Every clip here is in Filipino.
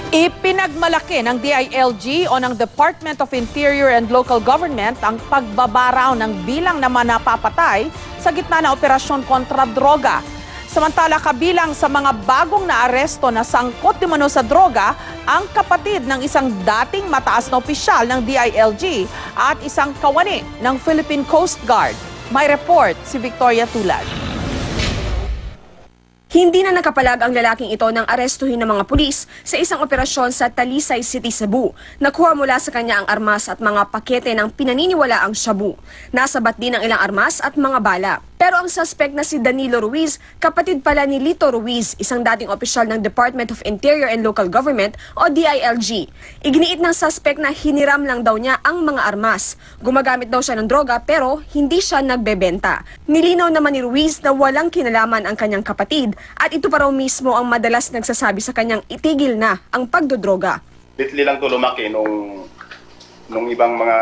Ipinagmalaki ng DILG o ng Department of Interior and Local Government ang pagbabaraw ng bilang na napapatay sa gitna ng operasyon kontra droga. Samantala, kabilang sa mga bagong naaresto na sangkot di mano sa droga, ang kapatid ng isang dating mataas na opisyal ng DILG at isang kawani ng Philippine Coast Guard. May report si Victoria Tulad. Hindi na nakapalag ang lalaking ito ng arestuhin ng mga pulis sa isang operasyon sa Talisay City, Cebu. Nakuha mula sa kanya ang armas at mga pakete ng pinaniniwalaang shabu. Nasabat din ang ilang armas at mga bala. Pero ang suspect na si Danilo Ruiz, kapatid pala ni Lito Ruiz, isang dating opisyal ng Department of Interior and Local Government o DILG. Iginiit ng suspect na hiniram lang daw niya ang mga armas. Gumagamit daw siya ng droga pero hindi siya nagbebenta. Nilinaw naman ni Ruiz na walang kinalaman ang kanyang kapatid at ito pa raw mismo ang madalas nagsasabi sa kanyang itigil na ang pagdodroga. Litli lang to lumaki nung ibang mga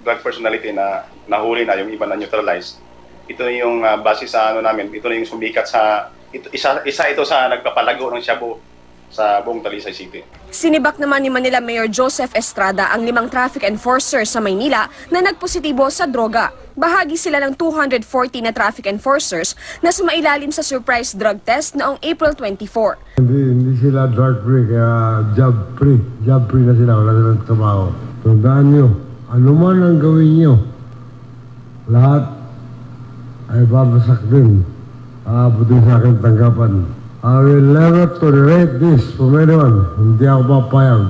drug personality na nahuli na, yung iba na neutralized. Ito yung base sa namin, ito na yung sumikat sa isa ito sa nagpapalago ng shabu sa buong Talisay City. Sinibak naman ni Manila Mayor Joseph Estrada ang 5 traffic enforcers sa Maynila na nagpositibo sa droga. Bahagi sila ng 240 na traffic enforcers na sumailalim sa surprise drug test noong April 24. Hindi sila drug free, kaya job free. Job free na sila, wala silang trabaho. Tandaan nyo, ano man ang gawin nyo, lahat ay babasak din. Aabutin sa aking tanggapan. I will never tolerate this from anyone. Hindi ako papayag.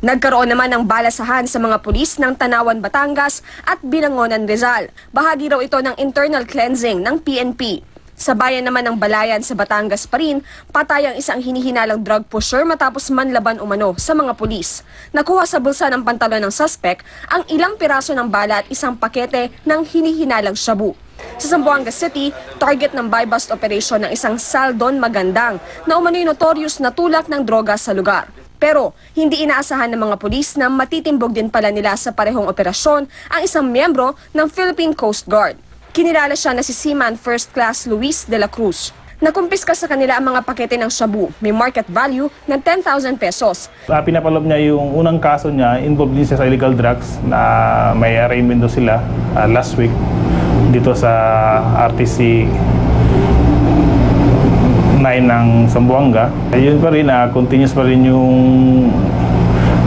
Nagkaroon naman ng balasahan sa mga pulis ng Tanawan, Batangas at Binangonan, Rizal. Bahagi raw ito ng internal cleansing ng PNP. Sa bayan naman ng Balayan sa Batangas pa rin, patay ang isang hinihinalang drug pusher matapos manlaban umano sa mga pulis. Nakuha sa bulsa ng pantalon ng suspect ang ilang piraso ng bala at isang pakete ng hinihinalang shabu. Sa Zamboanga City, target ng buy-bust operation ng isang Saldon Magandang na umano'y notorious na tulak ng droga sa lugar. Pero hindi inaasahan ng mga pulis na matitimbog din pala nila sa parehong operasyon ang isang miyembro ng Philippine Coast Guard. Kinilala siya na si Seaman First Class Luis de la Cruz. Nakumpiska sa kanila ang mga pakete ng shabu, may market value ng 10,000 pesos. Pinapalob niya yung unang kaso niya, involved din siya sa illegal drugs na may arraignment do sila last week dito sa RTC 9 ng Zamboanga. Ayun pa rin, continuous pa rin yung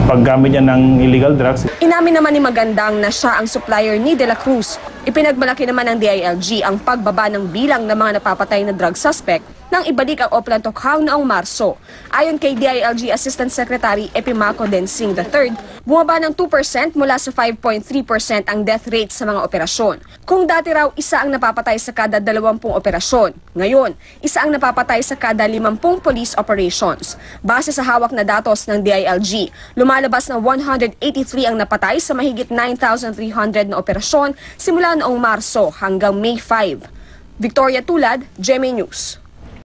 paggamit niya ng illegal drugs. Inamin naman ni Magandang na siya ang supplier ni De La Cruz. Ipinagmalaki naman ng DILG ang pagbaba ng bilang ng mga napapatay na drug suspect nang ibalik ang Oplan Tokhang noong Marso. Ayon kay DILG Assistant Secretary Epimaco Densing III, bumaba ng 2% mula sa 5.3% ang death rate sa mga operasyon. Kung dati raw isa ang napapatay sa kada 20 operasyon, ngayon isa ang napapatay sa kada 50 police operations. Base sa hawak na datos ng DILG, lumalabas na 183 ang napatay sa mahigit 9,300 na operasyon simula noong Marso hanggang May 5. Victoria Tulad, GMA News.